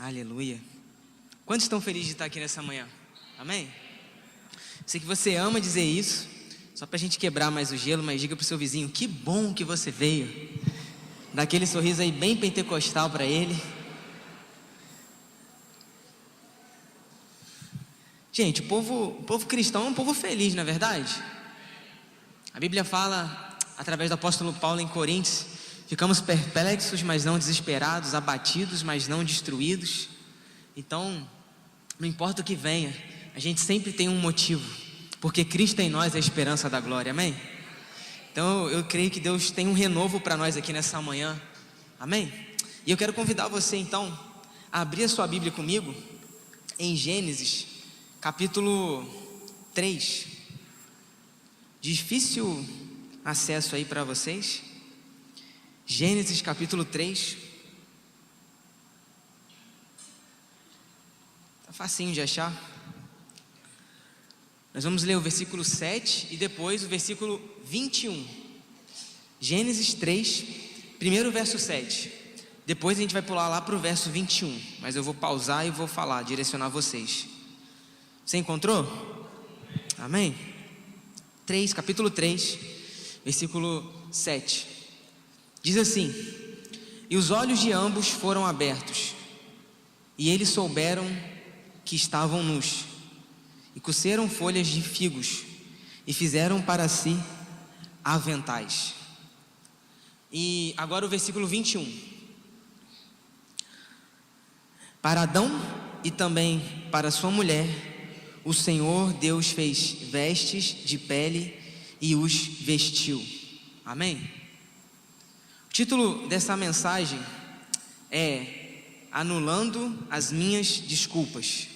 Aleluia. Quantos estão felizes de estar aqui nessa manhã? Amém? Sei que você ama dizer isso, só para a gente quebrar mais o gelo, mas diga para o seu vizinho, que bom que você veio. Dá aquele sorriso aí bem pentecostal para ele. Gente, o povo cristão é um povo feliz, não é verdade? A Bíblia fala, através do apóstolo Paulo em Coríntios, ficamos perplexos, mas não desesperados, abatidos, mas não destruídos. Então, não importa o que venha, a gente sempre tem um motivo, porque Cristo em nós é a esperança da glória, amém? Então, eu creio que Deus tem um renovo para nós aqui nessa manhã, amém? E eu quero convidar você então, a abrir a sua Bíblia comigo, em Gênesis, capítulo 3, difícil acesso aí para vocês, Gênesis capítulo 3, tá facinho de achar. Nós vamos ler o versículo 7 e depois o versículo 21, Gênesis 3, primeiro o verso 7, depois a gente vai pular lá para o verso 21, mas eu vou pausar e vou falar, direcionar vocês. Você encontrou? Amém? Capítulo 3, versículo 7, diz assim: e os olhos de ambos foram abertos, e eles souberam que estavam nus, e coceram folhas de figos, e fizeram para si aventais. E agora o versículo 21, para Adão e também para sua mulher, o Senhor Deus fez vestes de pele e os vestiu. Amém? O título dessa mensagem é Anulando as minhas desculpas.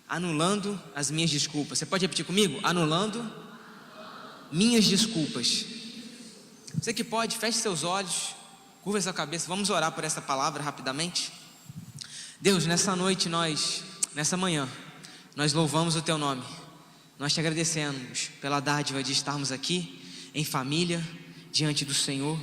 Anulando as minhas desculpas. Você pode repetir comigo? Anulando minhas desculpas. Você que pode, feche seus olhos, curva sua cabeça, vamos orar por essa palavra rapidamente. Deus, nessa noite nessa manhã, nós louvamos o Teu nome, nós Te agradecemos pela dádiva de estarmos aqui, em família, diante do Senhor,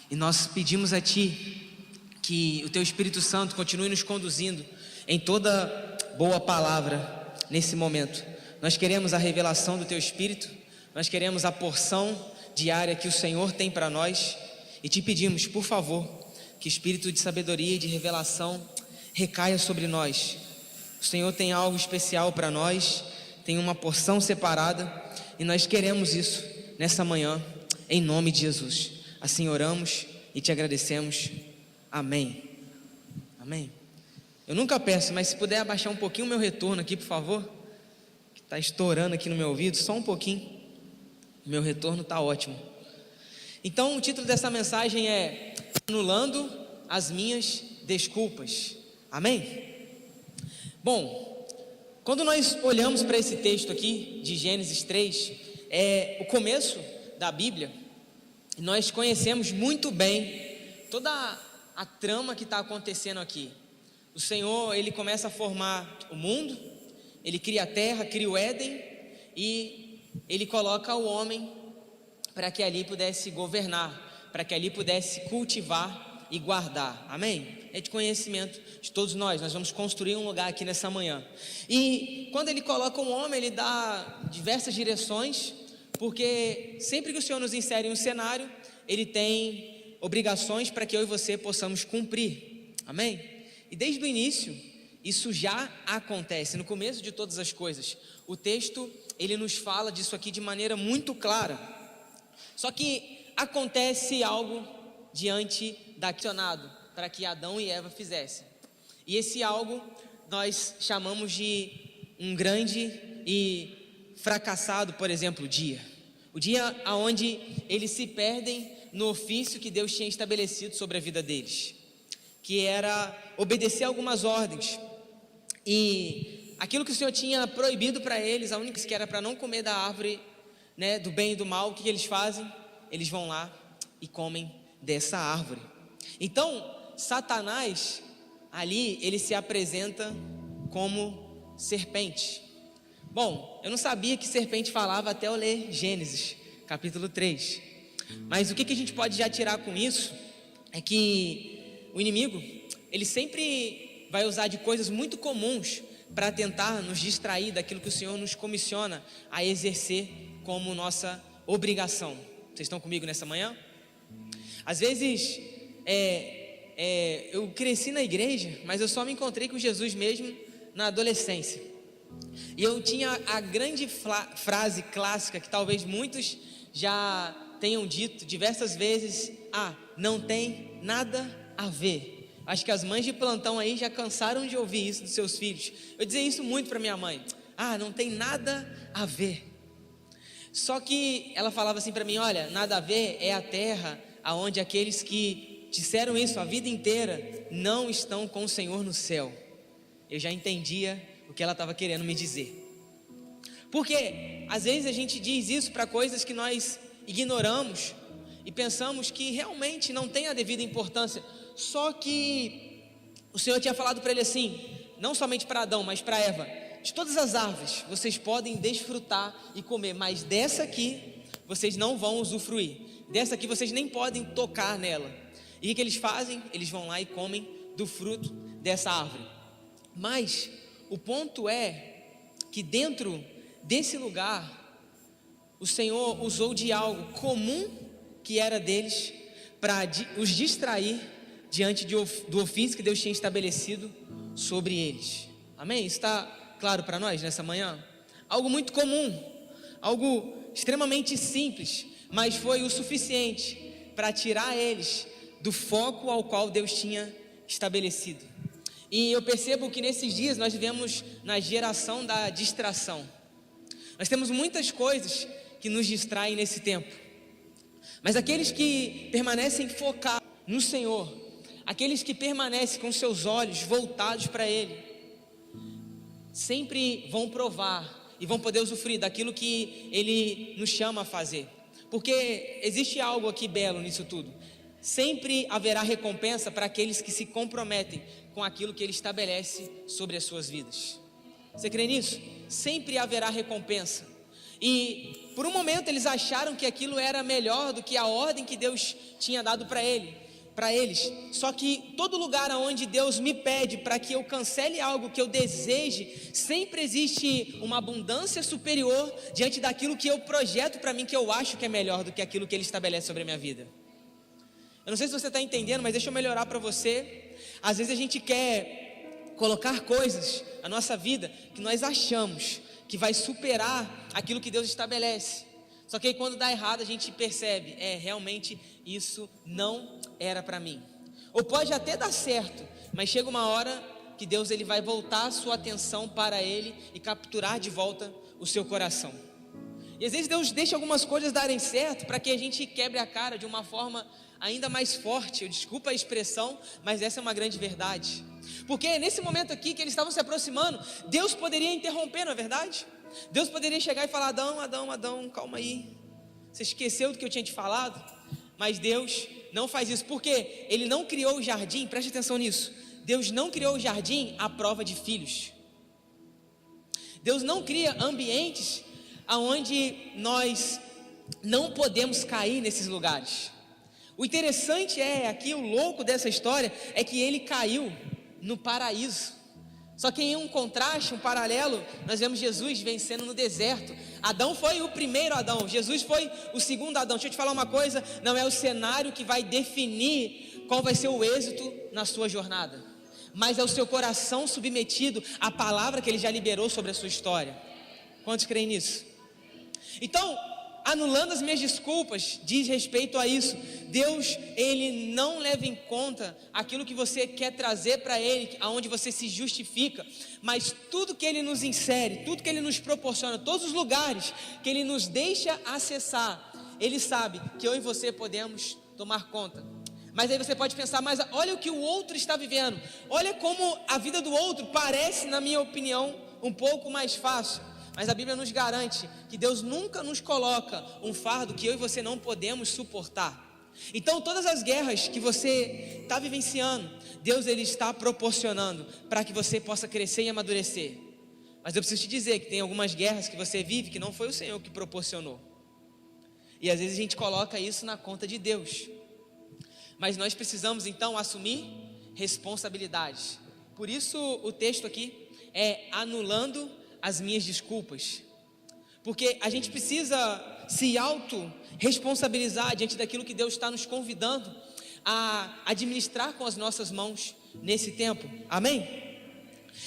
e nós pedimos a Ti, que o Teu Espírito Santo continue nos conduzindo, em toda boa palavra, nesse momento. Nós queremos a revelação do Teu Espírito, nós queremos a porção diária que o Senhor tem para nós, e Te pedimos, por favor, que o Espírito de sabedoria e de revelação recaia sobre nós. O Senhor tem algo especial para nós, tem uma porção separada, e nós queremos isso nessa manhã, em nome de Jesus. Assim oramos e Te agradecemos. Amém. Amém. Eu nunca peço, mas se puder abaixar um pouquinho o meu retorno aqui, por favor, que está estourando aqui no meu ouvido, só um pouquinho. O meu retorno está ótimo. Então o título dessa mensagem é Anulando as minhas desculpas. Amém? Bom, quando nós olhamos para esse texto aqui de Gênesis 3, é o começo da Bíblia, nós conhecemos muito bem toda a trama que está acontecendo aqui. O Senhor, Ele começa a formar o mundo, Ele cria a terra, cria o Éden, e Ele coloca o homem para que ali pudesse governar, para que ali pudesse cultivar e guardar. Amém? É de conhecimento de todos nós vamos construir um lugar aqui nessa manhã. E quando Ele coloca um homem, Ele dá diversas direções, porque sempre que o Senhor nos insere em um cenário, Ele tem obrigações para que eu e você possamos cumprir. Amém? E desde o início, isso já acontece, no começo de todas as coisas. O texto, ele nos fala disso aqui de maneira muito clara. Só que acontece algo diante daquilo para que Adão e Eva fizessem. E esse algo nós chamamos de um grande e fracassado, por exemplo, dia. O dia onde eles se perdem no ofício que Deus tinha estabelecido sobre a vida deles, que era obedecer algumas ordens. E aquilo que o Senhor tinha proibido para eles, a única que era para não comer da árvore, né, do bem e do mal, o que eles fazem? Eles vão lá e comem dessa árvore. Então, Satanás, ali, ele se apresenta como serpente. Bom, eu não sabia que serpente falava até eu ler Gênesis, capítulo 3. Mas o que a gente pode já tirar com isso, é que o inimigo, ele sempre vai usar de coisas muito comuns para tentar nos distrair daquilo que o Senhor nos comissiona a exercer como nossa obrigação. Vocês estão comigo nessa manhã? Às vezes, eu cresci na igreja, mas eu só me encontrei com Jesus mesmo na adolescência. E eu tinha a grande frase clássica que talvez muitos já tenham dito diversas vezes: não tem nada a ver. Acho que as mães de plantão aí já cansaram de ouvir isso dos seus filhos. Eu dizia isso muito para minha mãe: não tem nada a ver. Só que ela falava assim para mim: olha, nada a ver é a terra aonde aqueles que disseram isso a vida inteira não estão com o Senhor no céu. Eu já entendia o que ela estava querendo me dizer. Porque às vezes a gente diz isso para coisas que nós ignoramos e pensamos que realmente não tem a devida importância. Só que o Senhor tinha falado para ele assim, não somente para Adão, mas para Eva: de todas as árvores vocês podem desfrutar e comer, mas dessa aqui vocês não vão usufruir, dessa aqui vocês nem podem tocar nela. E o que eles fazem? Eles vão lá e comem do fruto dessa árvore. Mas o ponto é que dentro desse lugar o Senhor usou de algo comum que era deles para os distrair diante do ofício que Deus tinha estabelecido sobre eles. Amém? Isso está claro para nós nessa manhã? Algo muito comum, algo extremamente simples, mas foi o suficiente para tirar eles do foco ao qual Deus tinha estabelecido. E eu percebo que nesses dias nós vivemos na geração da distração. Nós temos muitas coisas que nos distraem nesse tempo, mas aqueles que permanecem focados no Senhor, aqueles que permanecem com seus olhos voltados para Ele, sempre vão provar e vão poder usufruir daquilo que Ele nos chama a fazer. Porque existe algo aqui belo nisso tudo: sempre haverá recompensa para aqueles que se comprometem com aquilo que Ele estabelece sobre as suas vidas. Você crê nisso? Sempre haverá recompensa. E por um momento eles acharam que aquilo era melhor do que a ordem que Deus tinha dado para eles. Só que todo lugar onde Deus me pede para que eu cancele algo que eu deseje, sempre existe uma abundância superior diante daquilo que eu projeto para mim, que eu acho que é melhor do que aquilo que Ele estabelece sobre a minha vida. Eu não sei se você está entendendo, mas deixa eu melhorar para você. Às vezes a gente quer colocar coisas na nossa vida que nós achamos que vai superar aquilo que Deus estabelece. Só que aí quando dá errado a gente percebe: realmente isso não era para mim. Ou pode até dar certo, mas chega uma hora que Deus ele vai voltar a sua atenção para Ele e capturar de volta o seu coração. E às vezes Deus deixa algumas coisas darem certo para que a gente quebre a cara de uma forma ainda mais forte. Desculpa a expressão, mas essa é uma grande verdade. Porque nesse momento aqui que eles estavam se aproximando, Deus poderia interromper, não é verdade? Deus poderia chegar e falar: Adão, calma aí, você esqueceu do que eu tinha te falado? Mas Deus não faz isso, porque Ele não criou o jardim, preste atenção nisso, Deus não criou o jardim à prova de filhos. Deus não cria ambientes onde nós não podemos cair nesses lugares. O interessante aqui, o louco dessa história é que ele caiu no paraíso. Só que em um contraste, um paralelo, nós vemos Jesus vencendo no deserto. Adão foi o primeiro Adão, Jesus foi o segundo Adão. Deixa eu te falar uma coisa: não é o cenário que vai definir qual vai ser o êxito na sua jornada, mas é o seu coração submetido à palavra que Ele já liberou sobre a sua história. Quantos creem nisso? Então, anulando as minhas desculpas, diz respeito a isso. Deus, Ele não leva em conta aquilo que você quer trazer para Ele, aonde você se justifica, mas tudo que Ele nos insere, tudo que Ele nos proporciona, todos os lugares que Ele nos deixa acessar, Ele sabe que eu e você podemos tomar conta. Mas aí você pode pensar: mas olha o que o outro está vivendo, olha como a vida do outro parece, na minha opinião, um pouco mais fácil. Mas a Bíblia nos garante que Deus nunca nos coloca um fardo que eu e você não podemos suportar. Então todas as guerras que você está vivenciando, Deus ele está proporcionando para que você possa crescer e amadurecer. Mas eu preciso te dizer que tem algumas guerras que você vive que não foi o Senhor que proporcionou. E às vezes a gente coloca isso na conta de Deus. Mas nós precisamos então assumir responsabilidades. Por isso o texto aqui é anulando as minhas desculpas. Porque a gente precisa se auto-responsabilizar diante daquilo que Deus está nos convidando a administrar com as nossas mãos nesse tempo. Amém?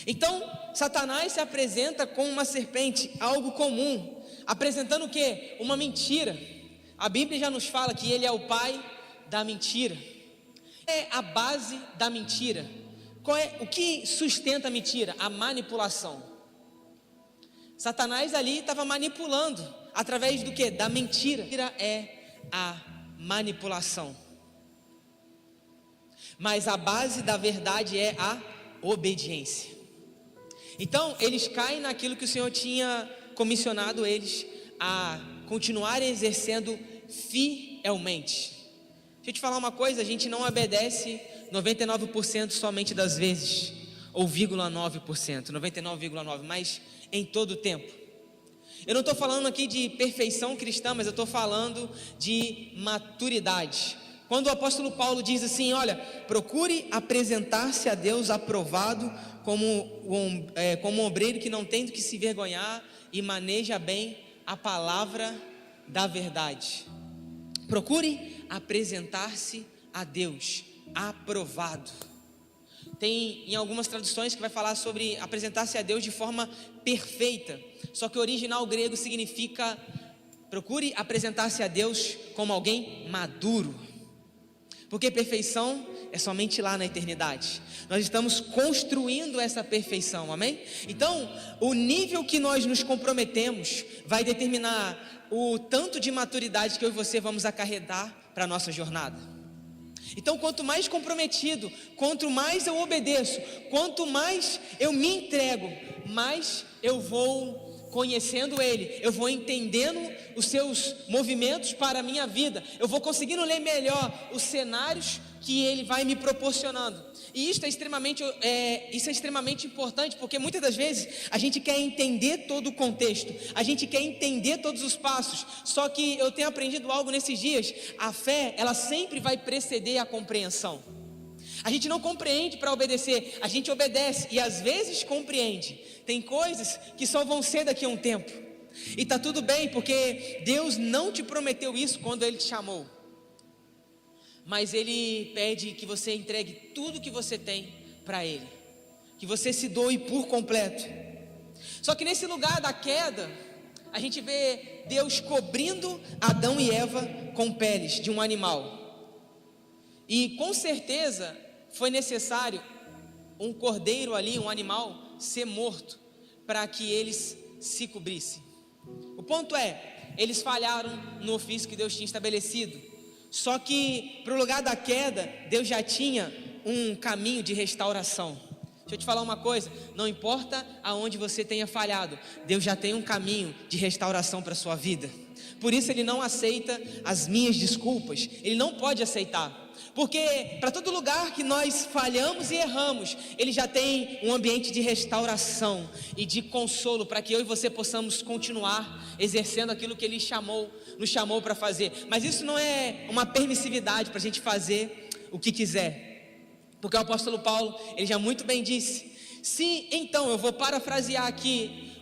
Então, Satanás se apresenta como uma serpente, algo comum, apresentando o quê? Uma mentira. A Bíblia já nos fala que ele é o pai da mentira. É a base da mentira. O que sustenta a mentira? A manipulação. Satanás ali estava manipulando, através do quê? Da mentira. A mentira é a manipulação. Mas a base da verdade é a obediência. Então, eles caem naquilo que o Senhor tinha comissionado eles a continuarem exercendo fielmente. Deixa eu te falar uma coisa, a gente não obedece 99% somente das vezes, ou 0,9%, 99,9%, mas em todo o tempo. Eu não estou falando aqui de perfeição cristã, mas eu estou falando de maturidade. Quando o apóstolo Paulo diz assim, olha, procure apresentar-se a Deus aprovado como um obreiro que não tem do que se vergonhar e maneja bem a palavra da verdade. Procure apresentar-se a Deus aprovado. Tem em algumas traduções que vai falar sobre apresentar-se a Deus de forma perfeita. Só que o original grego significa procure apresentar-se a Deus como alguém maduro. Porque perfeição é somente lá na eternidade. Nós estamos construindo essa perfeição, amém? Então, o nível que nós nos comprometemos vai determinar o tanto de maturidade que eu e você vamos acarretar para a nossa jornada. Então, quanto mais comprometido, quanto mais eu obedeço, quanto mais eu me entrego, mais eu vou conhecendo Ele, eu vou entendendo os seus movimentos para a minha vida, eu vou conseguindo ler melhor os cenários que Ele vai me proporcionando. E isso é extremamente importante, porque muitas das vezes a gente quer entender todo o contexto, a gente quer entender todos os passos. Só que eu tenho aprendido algo nesses dias: a fé, ela sempre vai preceder a compreensão. A gente não compreende para obedecer, a gente obedece e às vezes compreende. Tem coisas que só vão ser daqui a um tempo, e está tudo bem, porque Deus não te prometeu isso quando Ele te chamou, mas Ele pede que você entregue tudo que você tem para Ele, que você se doe por completo. Só que nesse lugar da queda, a gente vê Deus cobrindo Adão e Eva com peles de um animal, e com certeza foi necessário um cordeiro ali, um animal, ser morto para que eles se cobrissem. O ponto é, eles falharam no ofício que Deus tinha estabelecido. Só que para o lugar da queda, Deus já tinha um caminho de restauração. Deixa eu te falar uma coisa, não importa aonde você tenha falhado, Deus já tem um caminho de restauração para a sua vida. Por isso Ele não aceita as minhas desculpas, Ele não pode aceitar. Porque para todo lugar que nós falhamos e erramos, Ele já tem um ambiente de restauração e de consolo, para que eu e você possamos continuar exercendo aquilo que Ele nos chamou para fazer. Mas isso não é uma permissividade para a gente fazer o que quiser, porque o apóstolo Paulo, ele já muito bem disse: se então, eu vou parafrasear aqui,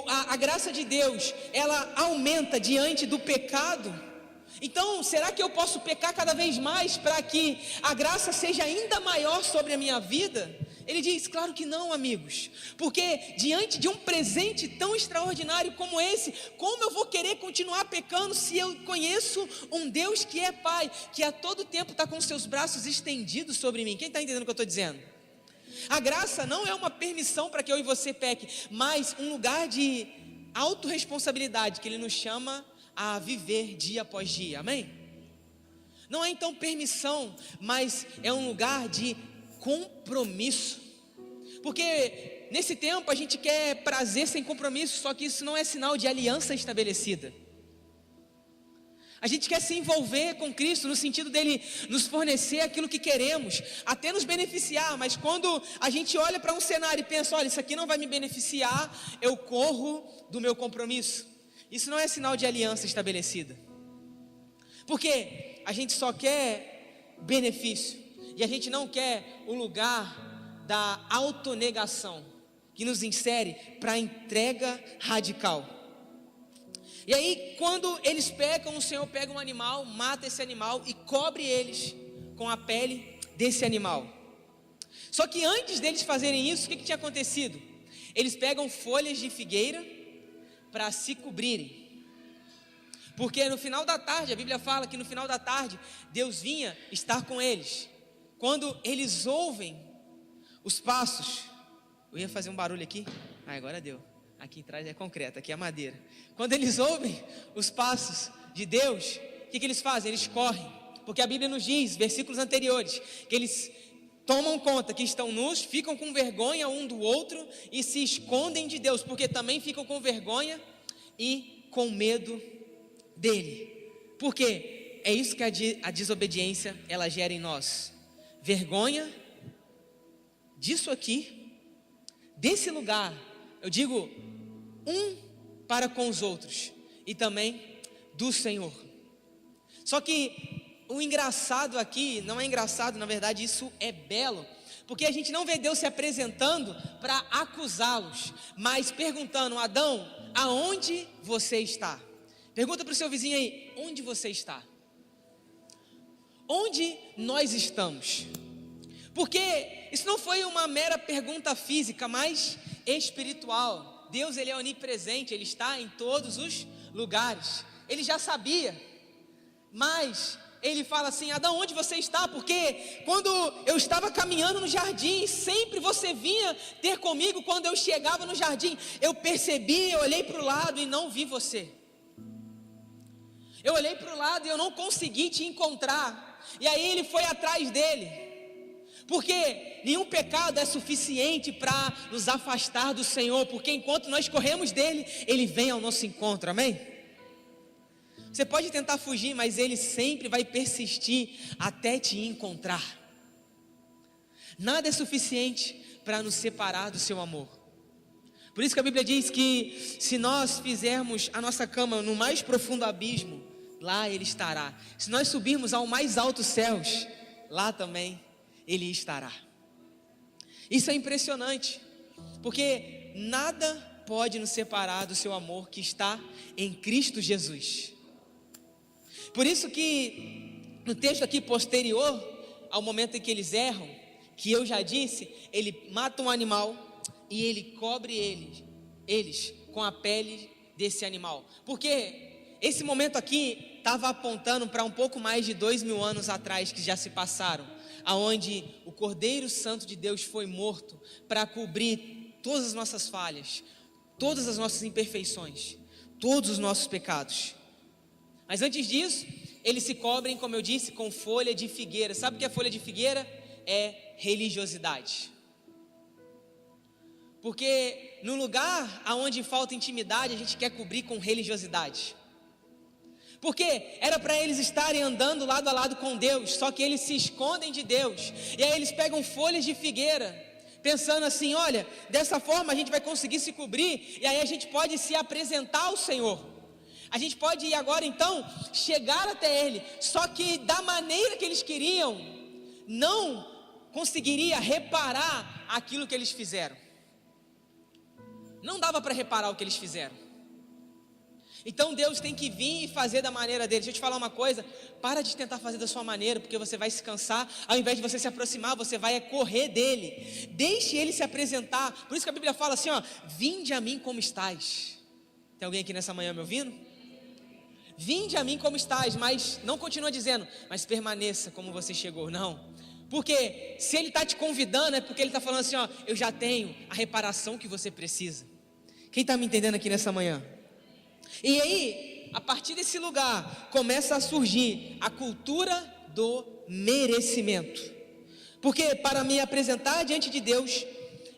a graça de Deus, ela aumenta diante do pecado, então será que eu posso pecar cada vez mais para que a graça seja ainda maior sobre a minha vida? Ele diz, claro que não, amigos, porque diante de um presente tão extraordinário como esse, como eu vou querer continuar pecando se eu conheço um Deus que é Pai, que a todo tempo está com seus braços estendidos sobre mim? Quem está entendendo o que eu estou dizendo? A graça não é uma permissão para que eu e você peque, mas um lugar de autorresponsabilidade que Ele nos chama a viver dia após dia, amém? Não é então permissão, mas é um lugar de compromisso, porque nesse tempo a gente quer prazer sem compromisso, só que isso não é sinal de aliança estabelecida. A gente quer se envolver com Cristo no sentido dele nos fornecer aquilo que queremos, até nos beneficiar, mas quando a gente olha para um cenário e pensa, olha, isso aqui não vai me beneficiar, eu corro do meu compromisso. Isso não é sinal de aliança estabelecida, porque a gente só quer benefício, e a gente não quer o lugar da autonegação, que nos insere para a entrega radical. E aí, quando eles pecam, o Senhor pega um animal, mata esse animal e cobre eles com a pele desse animal. Só que antes deles fazerem isso, o que tinha acontecido? Eles pegam folhas de figueira para se cobrirem. Porque no final da tarde, a Bíblia fala que no final da tarde, Deus vinha estar com eles. Quando eles ouvem os passos, eu ia fazer um barulho aqui, agora deu. Aqui atrás é concreto, aqui é madeira. Quando eles ouvem os passos de Deus, o que eles fazem? Eles correm, porque a Bíblia nos diz, versículos anteriores, que eles tomam conta que estão nus, ficam com vergonha um do outro e se escondem de Deus, porque também ficam com vergonha e com medo dele. Porque é isso que a desobediência ela gera em nós: vergonha disso aqui, desse lugar, eu digo, para com os outros e também do Senhor. Só que o engraçado aqui, não é engraçado, na verdade isso é belo, porque a gente não vê Deus se apresentando para acusá-los, mas perguntando: Adão, aonde você está? Pergunta para o seu vizinho aí: onde você está? Onde nós estamos? Porque isso não foi uma mera pergunta física, mas espiritual. Deus, ele é onipresente, ele está em todos os lugares. Ele já sabia, mas ele fala assim: Adão, onde você está? Porque quando eu estava caminhando no jardim, sempre você vinha ter comigo. Quando eu chegava no jardim, eu percebi, eu olhei para o lado e não vi você. Eu olhei para o lado e eu não consegui te encontrar. E aí ele foi atrás dele. Porque nenhum pecado é suficiente para nos afastar do Senhor, porque enquanto nós corremos dele, ele vem ao nosso encontro, amém? Você pode tentar fugir, mas ele sempre vai persistir até te encontrar. Nada é suficiente para nos separar do seu amor. Por isso que a Bíblia diz que se nós fizermos a nossa cama no mais profundo abismo, lá ele estará. Se nós subirmos ao mais altos céus, lá também ele estará. Isso é impressionante, porque nada pode nos separar do seu amor que está em Cristo Jesus. Por isso que no texto aqui posterior ao momento em que eles erram, que eu já disse, ele mata um animal e ele cobre eles com a pele desse animal. Porque esse momento aqui estava apontando para um pouco mais de 2000 anos atrás que já se passaram, aonde o Cordeiro Santo de Deus foi morto para cobrir todas as nossas falhas, todas as nossas imperfeições, todos os nossos pecados. Mas antes disso, eles se cobrem, como eu disse, com folha de figueira. Sabe o que é folha de figueira? É religiosidade. Porque no lugar onde falta intimidade, a gente quer cobrir com religiosidade. Porque era para eles estarem andando lado a lado com Deus, só que eles se escondem de Deus. E aí eles pegam folhas de figueira, pensando assim: olha, dessa forma a gente vai conseguir se cobrir, e aí a gente pode se apresentar ao Senhor. A gente pode ir agora então, chegar até Ele. Só que da maneira que eles queriam, não conseguiria reparar aquilo que eles fizeram. Não dava para reparar o que eles fizeram. Então Deus tem que vir e fazer da maneira dele. Deixa eu te falar uma coisa: para de tentar fazer da sua maneira, porque você vai se cansar. Ao invés de você se aproximar, você vai correr dele. Deixe ele se apresentar. Por isso que a Bíblia fala assim, ó: vinde a mim como estás. Tem alguém aqui nessa manhã me ouvindo? Vinde a mim como estás, mas não continua dizendo, mas permaneça como você chegou, não. Porque se ele está te convidando, é porque ele está falando assim, ó: eu já tenho a reparação que você precisa. Quem está me entendendo aqui nessa manhã? E aí, a partir desse lugar, começa a surgir a cultura do merecimento. Porque para me apresentar diante de Deus,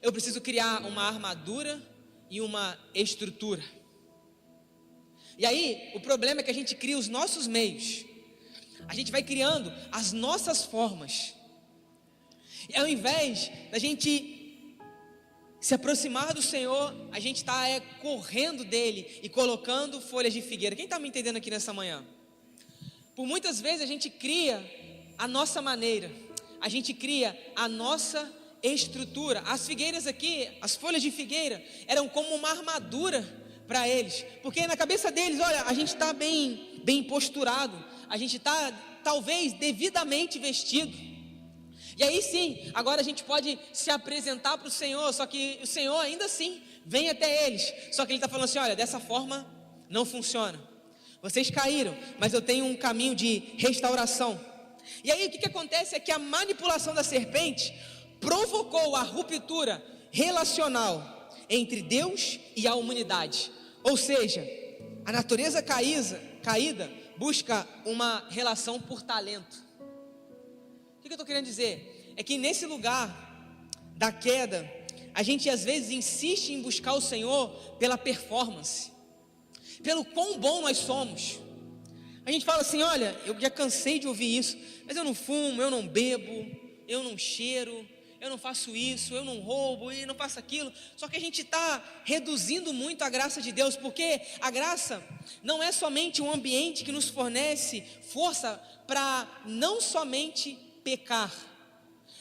eu preciso criar uma armadura e uma estrutura. E aí, o problema é que a gente cria os nossos meios. A gente vai criando as nossas formas. E ao invés da gente se aproximar do Senhor, a gente está correndo dele e colocando folhas de figueira. Quem está me entendendo aqui nessa manhã? Por muitas vezes a gente cria a nossa maneira, a gente cria a nossa estrutura. As figueiras aqui, as folhas de figueira, eram como uma armadura para eles, porque na cabeça deles, olha, a gente está bem posturado, a gente está talvez devidamente vestido, e aí sim, agora a gente pode se apresentar para o Senhor, só que o Senhor ainda assim vem até eles, só que Ele está falando assim, olha, dessa forma não funciona, vocês caíram, mas eu tenho um caminho de restauração. E aí o que acontece é que a manipulação da serpente provocou a ruptura relacional entre Deus e a humanidade. Ou seja, a natureza caída busca uma relação por talento. O que eu estou querendo dizer? É que nesse lugar da queda, a gente às vezes insiste em buscar o Senhor pela performance, pelo quão bom nós somos. A gente fala assim, olha, eu já cansei de ouvir isso, mas eu não fumo, eu não bebo, eu não cheiro, eu não faço isso, eu não roubo e não faço aquilo. Só que a gente está reduzindo muito a graça de Deus, porque a graça não é somente um ambiente que nos fornece força para não somente pecar,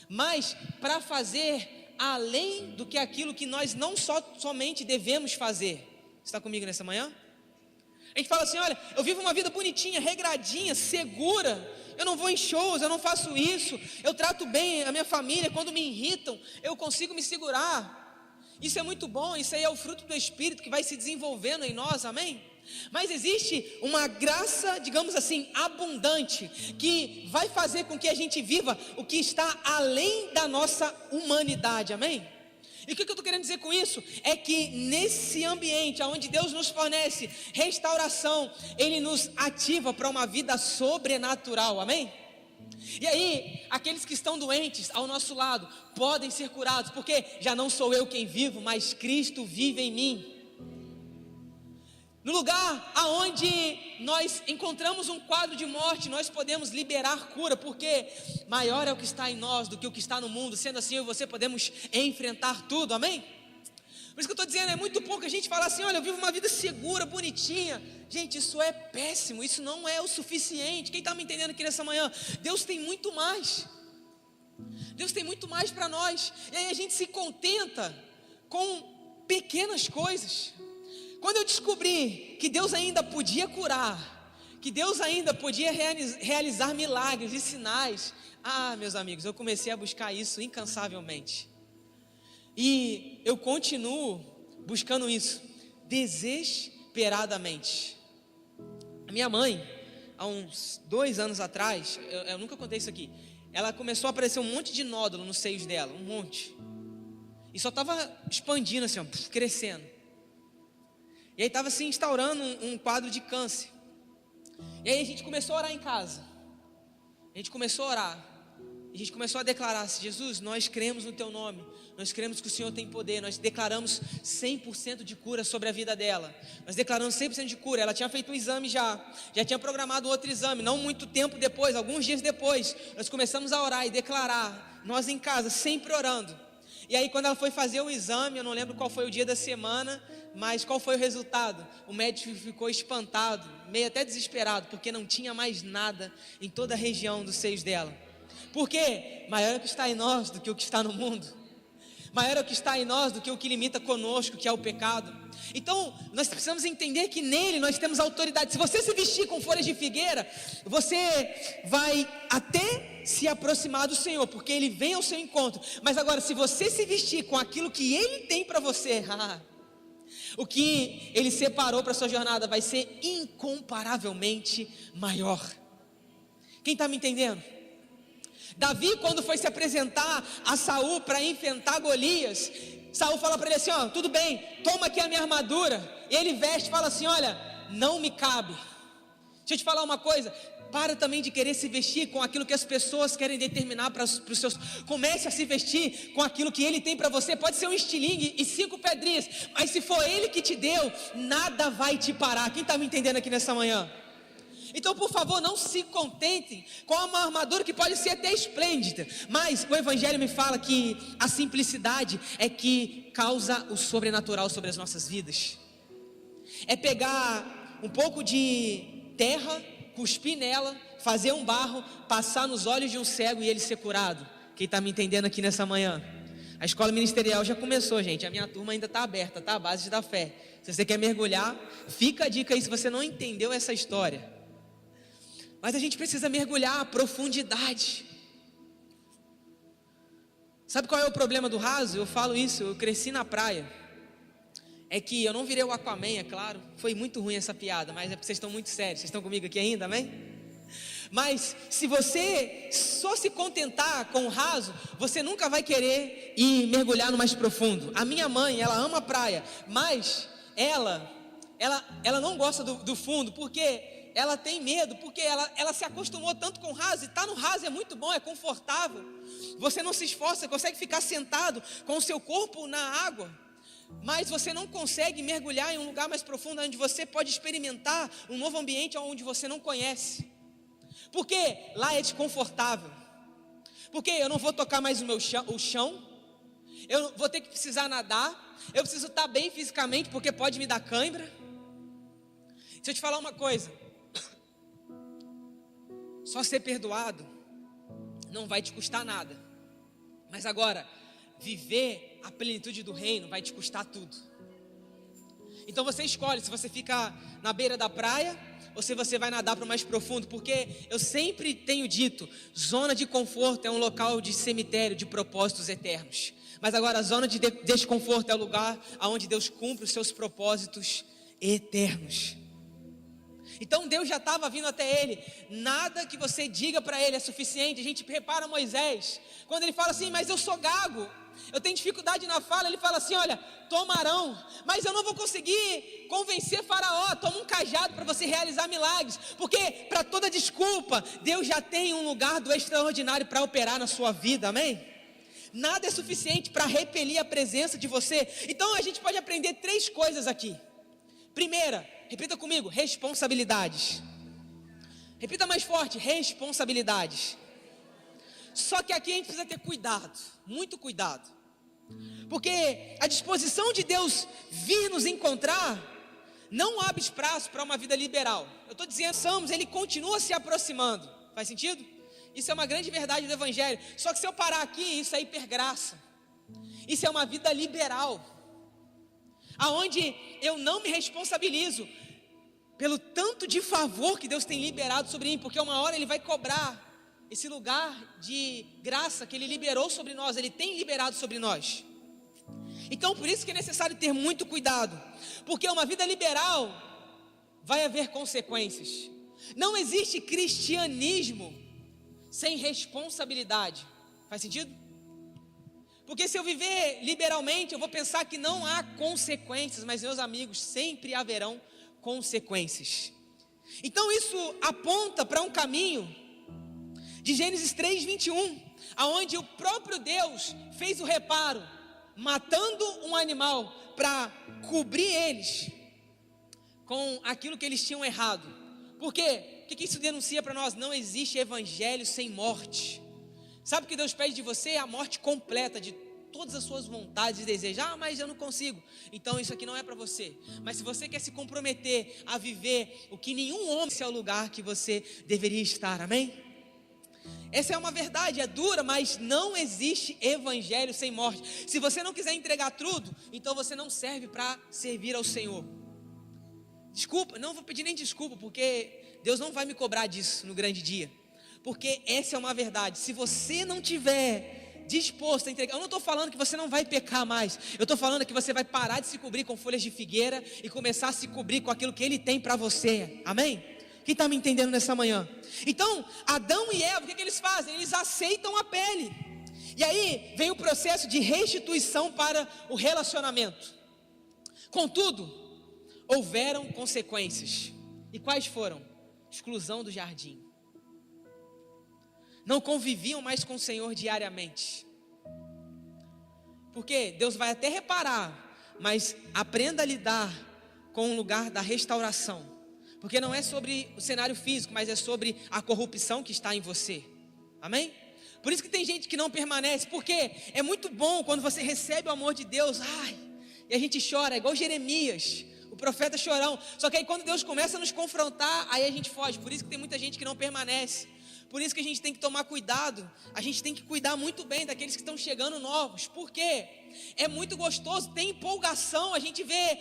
mas para fazer além do que aquilo que nós não somente devemos fazer. Você está comigo nessa manhã? A gente fala assim, olha, eu vivo uma vida bonitinha, regradinha, segura, eu não vou em shows, eu não faço isso, eu trato bem a minha família, quando me irritam, eu consigo me segurar. Isso é muito bom, isso aí é o fruto do Espírito que vai se desenvolvendo em nós, amém? Mas existe uma graça, digamos assim, abundante, que vai fazer com que a gente viva o que está além da nossa humanidade, amém? E o que eu estou querendo dizer com isso? É que nesse ambiente onde Deus nos fornece restauração, Ele nos ativa para uma vida sobrenatural, amém? E aí, aqueles que estão doentes ao nosso lado podem ser curados, porque já não sou eu quem vivo, mas Cristo vive em mim. No lugar aonde nós encontramos um quadro de morte, nós podemos liberar cura, porque maior é o que está em nós do que o que está no mundo. Sendo assim, eu e você podemos enfrentar tudo, amém? Por isso que eu estou dizendo, é muito pouco a gente falar assim, olha, eu vivo uma vida segura, bonitinha. Gente, isso é péssimo, isso não é o suficiente. Quem está me entendendo aqui nessa manhã? Deus tem muito mais. Deus tem muito mais para nós. E aí a gente se contenta com pequenas coisas. Quando eu descobri que Deus ainda podia curar, que Deus ainda podia realizar milagres e sinais, meus amigos, eu comecei a buscar isso incansavelmente. E eu continuo buscando isso desesperadamente. A minha mãe, há uns 2 anos atrás, eu nunca contei isso aqui, ela começou a aparecer um monte de nódulo nos seios dela, um monte. E só estava expandindo assim, crescendo. E aí estava se instaurando um quadro de câncer. E aí a gente começou a orar em casa. A gente começou a orar. A gente começou a declarar assim, Jesus, nós cremos no Teu nome. Nós cremos que o Senhor tem poder. Nós declaramos 100% de cura sobre a vida dela. Nós declaramos 100% de cura. Ela tinha feito um exame já tinha programado outro exame. Não muito tempo depois, alguns dias depois, nós começamos a orar e declarar. Nós em casa, sempre orando. E aí quando ela foi fazer o exame, eu não lembro qual foi o dia da semana, mas qual foi o resultado? O médico ficou espantado, meio até desesperado, porque não tinha mais nada em toda a região dos seios dela. Por quê? Maior é o que está em nós do que o que está no mundo. Maior é o que está em nós do que o que limita conosco, que é o pecado. Então, nós precisamos entender que nele nós temos autoridade. Se você se vestir com folhas de figueira, você vai até se aproximar do Senhor, porque Ele vem ao seu encontro. Mas agora, se você se vestir com aquilo que Ele tem para você, o que Ele separou para a sua jornada vai ser incomparavelmente maior. Quem está me entendendo? Davi, quando foi se apresentar a Saul para enfrentar Golias, Saul fala para ele assim, tudo bem, toma aqui a minha armadura. E ele veste e fala assim, olha, não me cabe. Deixa eu te falar uma coisa, para também de querer se vestir com aquilo que as pessoas querem determinar para os seus. Comece a se vestir com aquilo que Ele tem para você. Pode ser um estilingue e 5 pedrinhas, mas se for Ele que te deu, nada vai te parar. Quem está me entendendo aqui nessa manhã? Então, por favor, não se contentem com uma armadura que pode ser até esplêndida, mas o Evangelho me fala que a simplicidade é que causa o sobrenatural sobre as nossas vidas. É pegar um pouco de terra, cuspir nela, fazer um barro, passar nos olhos de um cego e ele ser curado. Quem está me entendendo aqui nessa manhã? A escola ministerial já começou, gente. A minha turma ainda está aberta, tá? A base da fé. Se você quer mergulhar, fica a dica aí se você não entendeu essa história. Mas a gente precisa mergulhar a profundidade. Sabe qual é o problema do raso? Eu falo isso, eu cresci na praia. É que eu não virei o Aquaman, é claro. Foi muito ruim essa piada, mas é porque vocês estão muito sérios. Vocês estão comigo aqui ainda, amém? Mas se você só se contentar com o raso, você nunca vai querer ir mergulhar no mais profundo. A minha mãe, ela ama a praia, mas ela não gosta do fundo, porque ela tem medo, porque ela se acostumou tanto com o raso, e estar no raso é muito bom, é confortável. Você não se esforça, consegue ficar sentado com o seu corpo na água, mas você não consegue mergulhar em um lugar mais profundo, onde você pode experimentar um novo ambiente onde você não conhece. Porque lá é desconfortável. Porque eu não vou tocar mais o chão. Eu vou ter que precisar nadar. Eu preciso estar bem fisicamente, porque pode me dar cãibra. Deixa eu te falar uma coisa. Só ser perdoado não vai te custar nada. Mas agora, viver a plenitude do reino vai te custar tudo. Então você escolhe se você fica na beira da praia ou se você vai nadar para o mais profundo, porque eu sempre tenho dito, zona de conforto é um local de cemitério de propósitos eternos. Mas agora a zona de desconforto é o lugar onde Deus cumpre os seus propósitos eternos. Então Deus já estava vindo até ele. Nada que você diga para ele é suficiente. A gente repara Moisés, quando ele fala assim, mas eu sou gago, eu tenho dificuldade na fala. Ele fala assim, olha, toma Arão, mas eu não vou conseguir convencer Faraó. Toma um cajado para você realizar milagres. Porque para toda desculpa, Deus já tem um lugar do extraordinário para operar na sua vida, amém? Nada é suficiente para repelir a presença de você. Então a gente pode aprender 3 coisas aqui. Primeira, repita comigo, responsabilidades. Repita mais forte, responsabilidades. Só que aqui a gente precisa ter cuidado, muito cuidado. Porque a disposição de Deus vir nos encontrar não abre espaço para uma vida liberal. Eu estou dizendo, ele continua se aproximando. Faz sentido? Isso é uma grande verdade do Evangelho. Só que se eu parar aqui, isso é hipergraça. Isso é uma vida liberal, aonde eu não me responsabilizo pelo tanto de favor que Deus tem liberado sobre mim, porque uma hora Ele vai cobrar esse lugar de graça que Ele liberou sobre nós, Ele tem liberado sobre nós. Então por isso que é necessário ter muito cuidado, porque uma vida liberal vai haver consequências. Não existe cristianismo sem responsabilidade. Faz sentido? Porque se eu viver liberalmente, eu vou pensar que não há consequências, mas meus amigos, sempre haverão consequências. Então isso aponta para um caminho de Gênesis 3:21, aonde o próprio Deus fez o reparo, matando um animal para cobrir eles com aquilo que eles tinham errado. Por quê? O que isso denuncia para nós? Não existe evangelho sem morte. Sabe o que Deus pede de você? A morte completa de todas as suas vontades e desejos. Mas eu não consigo. Então isso aqui não é para você. Mas se você quer se comprometer a viver o que nenhum homem, esse é o lugar que você deveria estar, amém? Essa é uma verdade, é dura, mas não existe evangelho sem morte. Se você não quiser entregar tudo, então você não serve para servir ao Senhor. Desculpa, não vou pedir nem desculpa, porque Deus não vai me cobrar disso no grande dia. Porque essa é uma verdade. Se você não tiver disposto a entregar, eu não estou falando que você não vai pecar mais. Eu estou falando que você vai parar de se cobrir com folhas de figueira e começar a se cobrir com aquilo que Ele tem para você. Amém? Quem está me entendendo nessa manhã? Então, Adão e Eva, o que eles fazem? Eles aceitam a pele. E aí vem o processo de restituição para o relacionamento. Contudo, houveram consequências. E quais foram? Exclusão do jardim. Não conviviam mais com o Senhor diariamente. Porque Deus vai até reparar, mas aprenda a lidar com o lugar da restauração. Porque não é sobre o cenário físico, mas é sobre a corrupção que está em você. Amém? Por isso que tem gente que não permanece, porque é muito bom quando você recebe o amor de Deus, e a gente chora, igual Jeremias, o profeta chorão. Só que aí quando Deus começa a nos confrontar, aí a gente foge. Por isso que tem muita gente que não permanece, Por isso que a gente tem que tomar cuidado, a gente tem que cuidar muito bem daqueles que estão chegando novos. Por quê? É muito gostoso, tem empolgação, a gente vê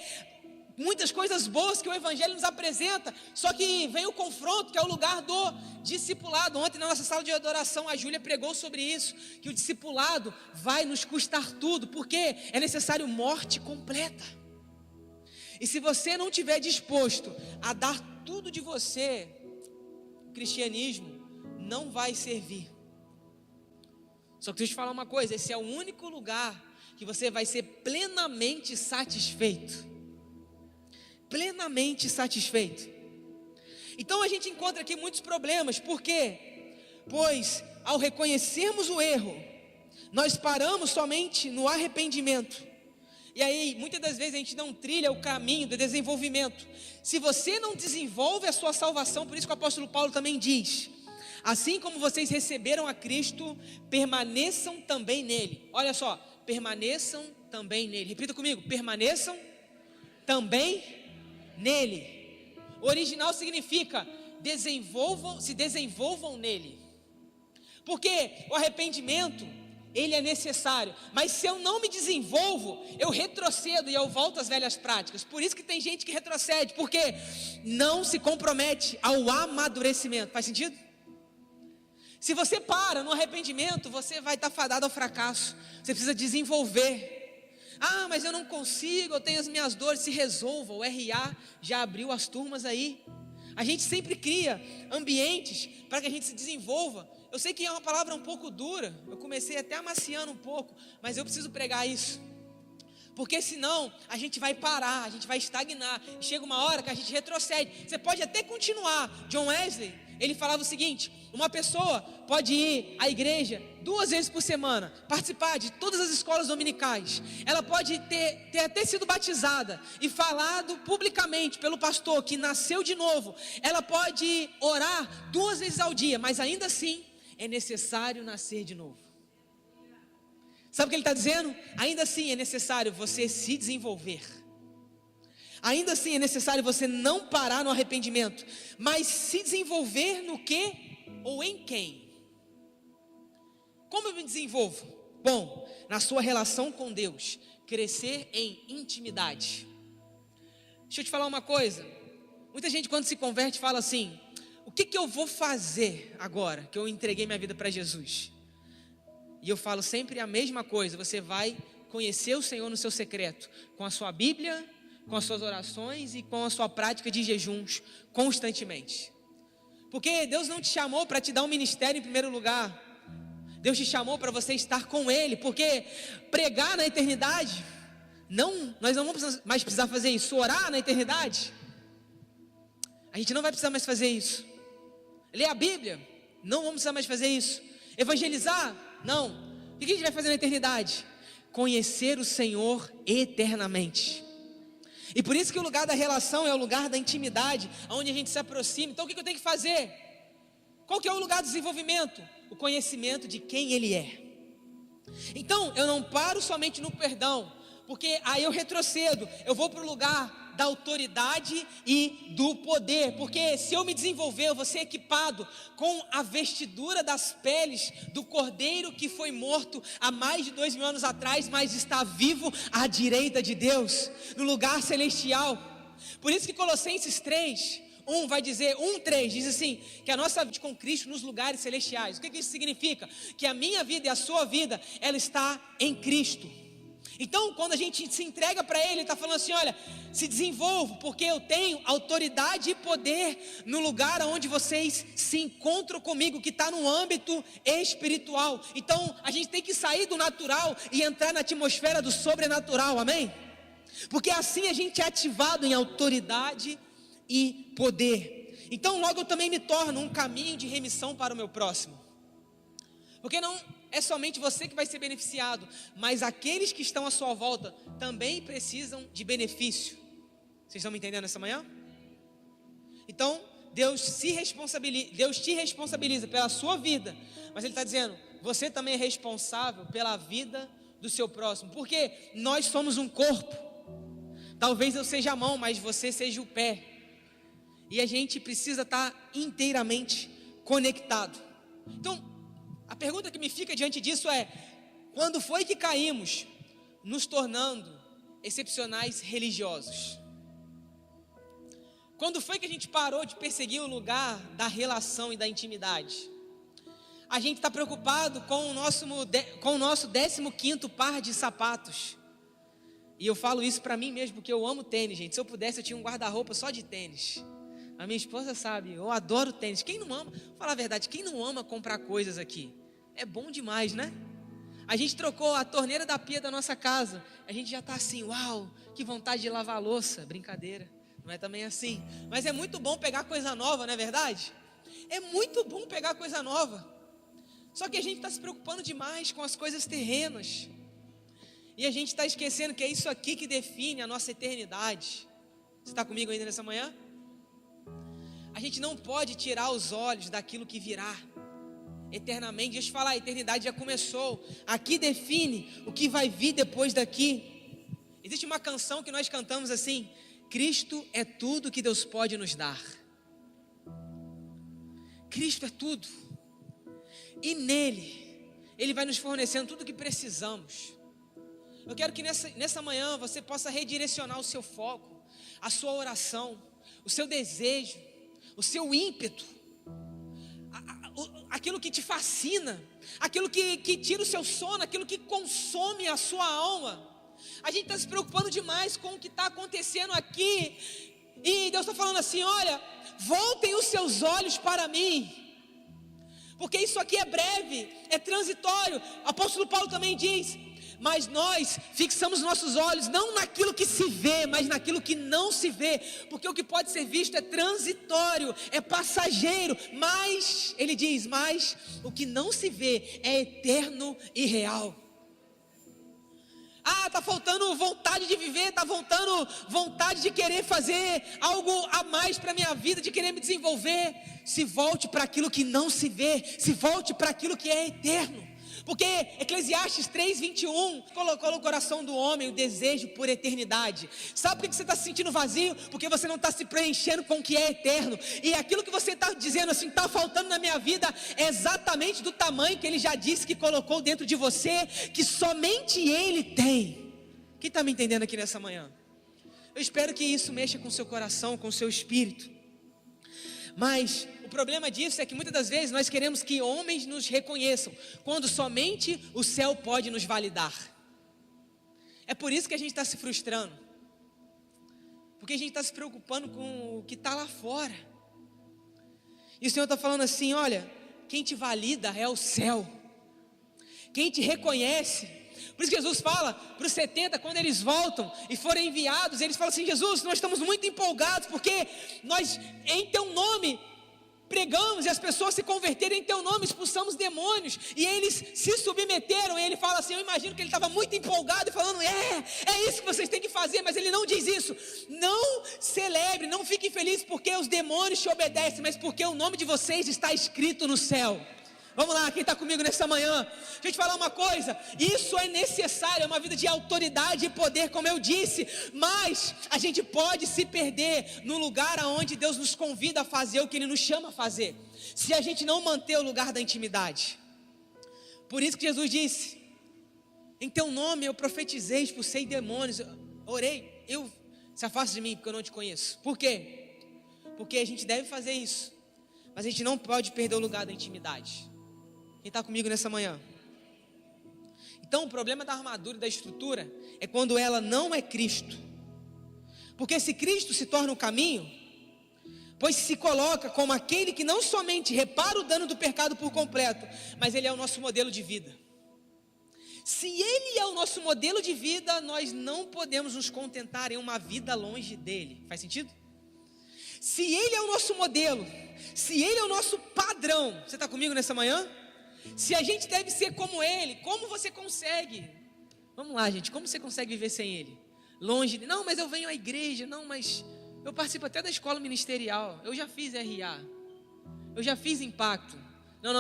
muitas coisas boas que o Evangelho nos apresenta, só que vem o confronto, que é o lugar do discipulado. Ontem na nossa sala de adoração a Júlia pregou sobre isso, que o discipulado vai nos custar tudo, porque é necessário morte completa. E se você não estiver disposto a dar tudo de você, o cristianismo não vai servir. Só que deixa eu te falar uma coisa, esse é o único lugar que você vai ser plenamente satisfeito. Plenamente satisfeito. Então a gente encontra aqui muitos problemas. Por quê? Pois ao reconhecermos o erro, nós paramos somente no arrependimento. E aí muitas das vezes a gente não trilha o caminho do desenvolvimento. Se você não desenvolve a sua salvação, por isso que o apóstolo Paulo também diz: assim como vocês receberam a Cristo, permaneçam também nele. Olha só, permaneçam também nele. Repita comigo, permaneçam também nele. O original significa se desenvolvam nele. Porque o arrependimento, ele é necessário, mas se eu não me desenvolvo, eu retrocedo e eu volto às velhas práticas. Por isso que tem gente que retrocede, porque não se compromete ao amadurecimento. Faz sentido? Se você para no arrependimento, você vai estar fadado ao fracasso. Você precisa desenvolver. Ah, mas eu não consigo, eu tenho as minhas dores. Se resolva, o RA já abriu as turmas aí. A gente sempre cria ambientes para que a gente se desenvolva. Eu sei que é uma palavra um pouco dura, eu comecei até amaciando um pouco, mas eu preciso pregar isso. Porque senão a gente vai parar, a gente vai estagnar. E chega uma hora que a gente retrocede. Você pode até continuar. John Wesley, ele falava o seguinte: uma pessoa pode ir à igreja 2 vezes por semana, participar de todas as escolas dominicais. Ela pode ter até sido batizada e falado publicamente pelo pastor que nasceu de novo. Ela pode orar 2 vezes ao dia, mas ainda assim é necessário nascer de novo. Sabe o que ele está dizendo? Ainda assim é necessário você se desenvolver. Ainda assim é necessário você não parar no arrependimento, mas se desenvolver no que ou em quem? Como eu me desenvolvo? Bom, na sua relação com Deus, crescer em intimidade. Deixa eu te falar uma coisa. Muita gente quando se converte fala assim: o que eu vou fazer agora que eu entreguei minha vida para Jesus? E eu falo sempre a mesma coisa: você vai conhecer o Senhor no seu secreto, com a sua Bíblia, com as suas orações e com a sua prática de jejuns constantemente. Porque Deus não te chamou para te dar um ministério em primeiro lugar. Deus te chamou para você estar com Ele, porque pregar na eternidade, nós não vamos mais precisar fazer isso. Orar na eternidade, a gente não vai precisar mais fazer isso. Ler a Bíblia, não vamos precisar mais fazer isso. Evangelizar, não. O que a gente vai fazer na eternidade? Conhecer o Senhor eternamente. E por isso que o lugar da relação é o lugar da intimidade, onde a gente se aproxima. Então o que eu tenho que fazer? Qual que é o lugar do desenvolvimento? O conhecimento de quem Ele é. Então eu não paro somente no perdão, porque aí eu retrocedo, eu vou para o lugar da autoridade e do poder. Porque se eu me desenvolver, eu vou ser equipado com a vestidura das peles do Cordeiro que foi morto há mais de 2000 anos atrás, mas está vivo à direita de Deus, no lugar celestial. Por isso que Colossenses 3:1 vai dizer, 1:3 diz assim, que a nossa vida com Cristo nos lugares celestiais. O que isso significa? Que a minha vida e a sua vida, ela está em Cristo. Então quando a gente se entrega para Ele, Ele está falando assim: olha, se desenvolva, porque eu tenho autoridade e poder no lugar onde vocês se encontram comigo, que está no âmbito espiritual. Então a gente tem que sair do natural e entrar na atmosfera do sobrenatural, amém? Porque assim a gente é ativado em autoridade e poder. Então logo eu também me torno um caminho de remissão para o meu próximo. Porque não é somente você que vai ser beneficiado, mas aqueles que estão à sua volta também precisam de benefício. Vocês estão me entendendo essa manhã? Então Deus te responsabiliza pela sua vida, mas Ele está dizendo, você também é responsável pela vida do seu próximo. Porque nós somos um corpo. Talvez eu seja a mão, mas você seja o pé. E a gente precisa estar inteiramente conectado. Então, a pergunta que me fica diante disso é: quando foi que caímos nos tornando excepcionais religiosos? Quando foi que a gente parou de perseguir o lugar da relação e da intimidade? A gente está preocupado com o nosso 15º par de sapatos. E eu falo isso para mim mesmo, porque eu amo tênis, gente. Se eu pudesse, eu tinha um guarda-roupa só de tênis. A minha esposa sabe, eu adoro tênis. Quem não ama, fala a verdade, quem não ama comprar coisas aqui? É bom demais, né? A gente trocou a torneira da pia da nossa casa. A gente já está assim, uau, que vontade de lavar a louça. Brincadeira, não é também assim. Mas é muito bom pegar coisa nova, não é verdade? É muito bom pegar coisa nova. Só que a gente está se preocupando demais com as coisas terrenas. E a gente está esquecendo que é isso aqui que define a nossa eternidade. Você está comigo ainda nessa manhã? A gente não pode tirar os olhos daquilo que virá eternamente. Deixa eu te falar, a eternidade já começou. Aqui define o que vai vir depois daqui. Existe uma canção que nós cantamos assim: Cristo é tudo que Deus pode nos dar. Cristo é tudo. E nele, Ele vai nos fornecendo tudo o que precisamos. Eu quero que nessa manhã você possa redirecionar o seu foco, a sua oração, o seu desejo, o seu ímpeto, aquilo que te fascina, aquilo que tira o seu sono, aquilo que consome a sua alma. A gente está se preocupando demais com o que está acontecendo aqui, e Deus está falando assim: olha, voltem os seus olhos para mim, porque isso aqui é breve, é transitório. O apóstolo Paulo também diz: mas nós fixamos nossos olhos não naquilo que se vê, mas naquilo que não se vê, porque o que pode ser visto é transitório, é passageiro, mas, ele diz, mas o que não se vê é eterno e real. Ah, está faltando vontade de viver, está faltando vontade de querer fazer algo a mais para a minha vida, de querer me desenvolver. Se volte para aquilo que não se vê, se volte para aquilo que é eterno. Porque Eclesiastes 3:21 colocou no coração do homem o desejo por eternidade. Sabe por que você está se sentindo vazio? Porque você não está se preenchendo com o que é eterno. E aquilo que você está dizendo assim, está faltando na minha vida, é exatamente do tamanho que Ele já disse que colocou dentro de você, que somente Ele tem. Quem está me entendendo aqui nessa manhã? Eu espero que isso mexa com o seu coração, com o seu espírito. Mas o problema disso é que muitas das vezes nós queremos que homens nos reconheçam, quando somente o céu pode nos validar. É por isso que a gente está se frustrando, porque a gente está se preocupando com o que está lá fora. E o Senhor está falando assim: olha, quem te valida é o céu, quem te reconhece. Por isso que Jesus fala para os 70, quando eles voltam e forem enviados, eles falam assim: Jesus, nós estamos muito empolgados, porque nós em teu nome pregamos e as pessoas se converteram em teu nome, expulsamos demônios, e eles se submeteram. E ele fala assim, eu imagino que ele estava muito empolgado e falando: é isso que vocês têm que fazer. Mas ele não diz isso: não celebre, não fique feliz porque os demônios te obedecem, mas porque o nome de vocês está escrito no céu. Vamos lá, quem está comigo nessa manhã? Deixa eu te falar uma coisa: isso é necessário, é uma vida de autoridade e poder, como eu disse. Mas a gente pode se perder no lugar aonde Deus nos convida a fazer o que Ele nos chama a fazer, se a gente não manter o lugar da intimidade. Por isso que Jesus disse: em teu nome eu profetizei, expulsei demônios, orei, se afaste de mim porque eu não te conheço. Por quê? Porque a gente deve fazer isso, mas a gente não pode perder o lugar da intimidade. Quem está comigo nessa manhã? Então o problema da armadura e da estrutura é quando ela não é Cristo. Porque se Cristo se torna o caminho, pois se coloca como aquele que não somente repara o dano do pecado por completo, mas Ele é o nosso modelo de vida. Se Ele é o nosso modelo de vida, nós não podemos nos contentar em uma vida longe dEle. Faz sentido? Se Ele é o nosso modelo, se Ele é o nosso padrão, você está comigo nessa manhã? Se a gente deve ser como Ele, como você consegue? Vamos lá, gente, como você consegue viver sem Ele? Longe de... Não, mas eu venho à igreja, não, mas eu participo até da escola ministerial, eu já fiz RA, eu já fiz impacto. Não,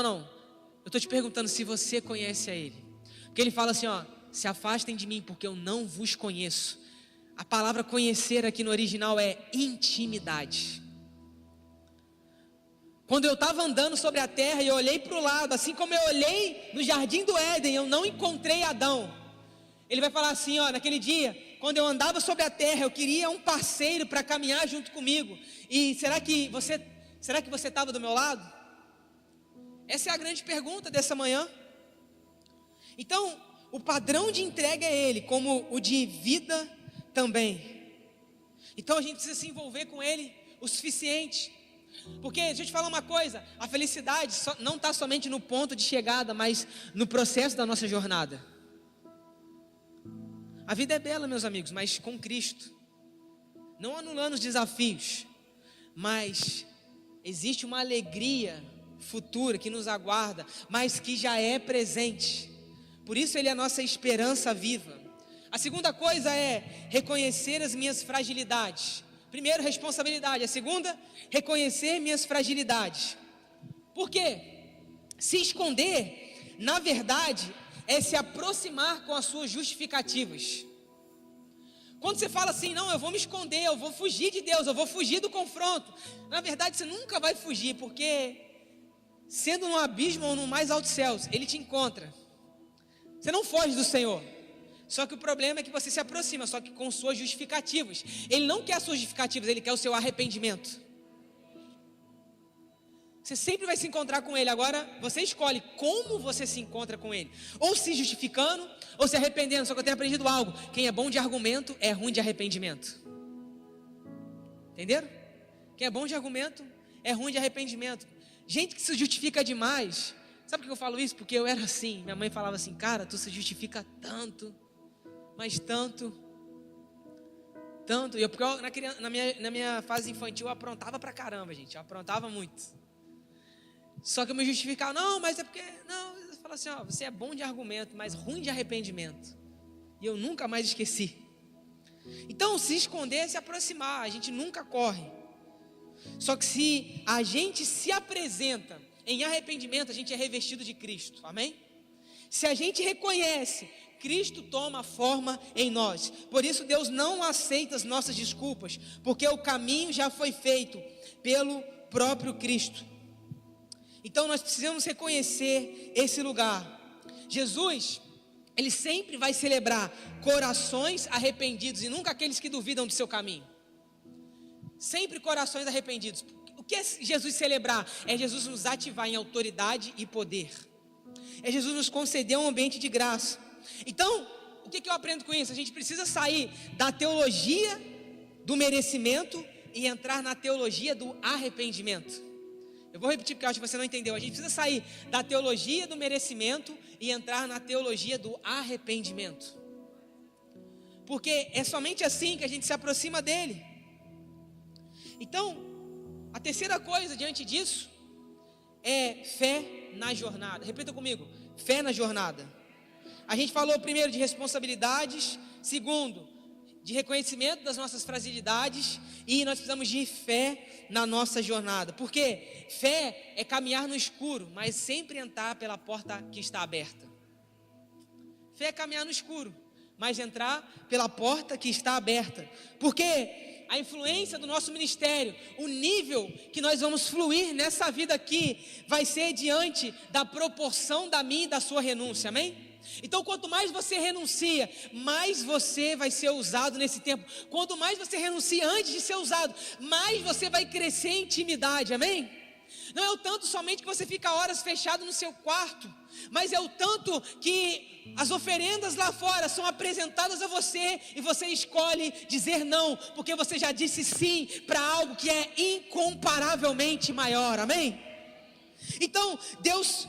eu estou te perguntando se você conhece a Ele. Porque Ele fala assim, ó: se afastem de mim porque eu não vos conheço. A palavra conhecer aqui no original é intimidade. quando eu estava andando sobre a terra e eu olhei para o lado, assim como eu olhei no jardim do Éden, eu não encontrei Adão. Ele vai falar assim, ó, naquele dia, quando eu andava sobre a terra, eu queria um parceiro para caminhar junto comigo. E será que você estava do meu lado? Essa é a grande pergunta dessa manhã. Então, o padrão de entrega é ele, como o de vida também. Então a gente precisa se envolver com ele o suficiente. Porque, deixa eu te falar uma coisa, a felicidade não está somente no ponto de chegada, mas no processo da nossa jornada. A vida é bela, meus amigos, mas com Cristo. Não anulando os desafios, mas existe uma alegria futura que nos aguarda, mas que já é presente. Por isso ele é a nossa esperança viva. A segunda coisa é reconhecer as minhas fragilidades. Primeiro, responsabilidade. A segunda, reconhecer minhas fragilidades. Por quê? Se esconder, na verdade, é se aproximar com as suas justificativas. Quando você fala assim, não, eu vou me esconder, eu vou fugir de Deus, eu vou fugir do confronto. Na verdade, você nunca vai fugir, porque sendo no abismo ou no mais alto céus, Ele te encontra. Você não foge do Senhor. Só que o problema é que você se aproxima, só que com suas justificativas. Ele não quer as suas justificativas, Ele quer o seu arrependimento. Você sempre vai se encontrar com Ele. Agora, você escolhe como você se encontra com Ele. Ou se justificando, ou se arrependendo. Só que eu tenho aprendido algo. Quem é bom de argumento, é ruim de arrependimento. Entenderam? Quem é bom de argumento, é ruim de arrependimento. Gente que se justifica demais. Sabe por que eu falo isso? Porque eu era assim. Minha mãe falava assim, cara, tu se justifica tanto. Mas tanto. E porque na minha fase infantil eu aprontava pra caramba, gente. Eu aprontava muito. Só que eu me justificava, não, mas é porque, não, eu falo assim, ó, você é bom de argumento, mas ruim de arrependimento. E eu nunca mais esqueci. Então, se esconder é se aproximar, a gente nunca corre. Só que se a gente se apresenta em arrependimento, a gente é revestido de Cristo, amém? Se a gente reconhece, Cristo toma forma em nós. Por isso Deus não aceita as nossas desculpas, porque o caminho já foi feito pelo próprio Cristo. Então nós precisamos reconhecer esse lugar. Jesus, Ele sempre vai celebrar corações arrependidos e nunca aqueles que duvidam do seu caminho. Sempre corações arrependidos. O que é Jesus celebrar? É Jesus nos ativar em autoridade e poder. É Jesus nos conceder um ambiente de graça. Então, o que eu aprendo com isso? A gente precisa sair da teologia do merecimento e entrar na teologia do arrependimento. Eu vou repetir porque eu acho que você não entendeu. A gente precisa sair da teologia do merecimento e entrar na teologia do arrependimento. Porque é somente assim que a gente se aproxima dele. Então, a terceira coisa diante disso é fé na jornada. Repita comigo, fé na jornada. A gente falou primeiro de responsabilidades, segundo, de reconhecimento das nossas fragilidades, e nós precisamos de fé na nossa jornada. Porque fé é caminhar no escuro, mas sempre entrar pela porta que está aberta. Fé é caminhar no escuro, mas entrar pela porta que está aberta. Porque a influência do nosso ministério, o nível que nós vamos fluir nessa vida aqui, vai ser diante da proporção da minha e da sua renúncia, amém? Então quanto mais você renuncia, mais você vai ser usado nesse tempo. Quanto mais você renuncia antes de ser usado, mais você vai crescer em intimidade, amém? Não é o tanto somente que você fica horas fechado no seu quarto, mas é o tanto que as oferendas lá fora são apresentadas a você e você escolhe dizer não, porque você já disse sim para algo que é incomparavelmente maior, amém? Então Deus,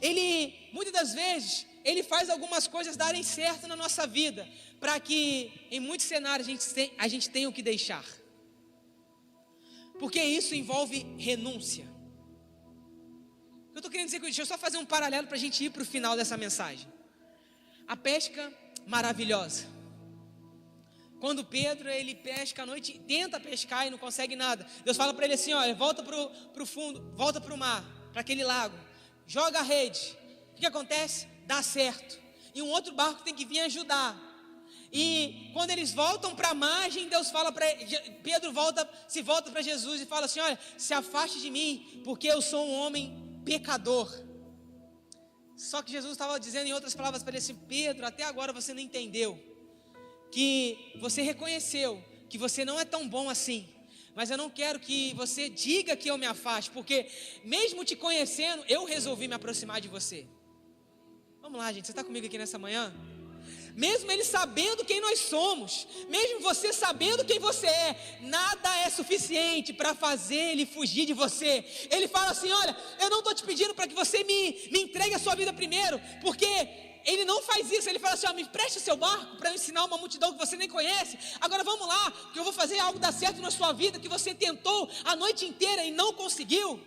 Ele muitas das vezes Ele faz algumas coisas darem certo na nossa vida, para que em muitos cenários a gente tenha o que deixar. Porque isso envolve renúncia. Eu estou querendo dizer, deixa eu só fazer um paralelo para a gente ir para o final dessa mensagem. A pesca maravilhosa. Quando Pedro, ele pesca à noite, tenta pescar e não consegue nada. Deus fala para ele assim, olha, volta para o fundo, volta para o mar, para aquele lago. Joga a rede. O que acontece? Dá certo. E um outro barco tem que vir ajudar. E quando eles voltam para a margem, Deus fala para Pedro, se volta para Jesus e fala assim: olha, se afaste de mim, porque eu sou um homem pecador. Só que Jesus estava dizendo em outras palavras para ele assim: Pedro, até agora você não entendeu, que você reconheceu que você não é tão bom assim, mas eu não quero que você diga que eu me afaste, porque mesmo te conhecendo, eu resolvi me aproximar de você. Vamos lá, gente, você está comigo aqui nessa manhã? Mesmo ele sabendo quem nós somos, mesmo você sabendo quem você é, nada é suficiente para fazer ele fugir de você. Ele fala assim: olha, eu não estou te pedindo para que você me entregue a sua vida primeiro, porque ele não faz isso. Ele fala assim: ó, me preste o seu barco para eu ensinar uma multidão que você nem conhece. Agora vamos lá, que eu vou fazer algo dar certo na sua vida, que você tentou a noite inteira e não conseguiu.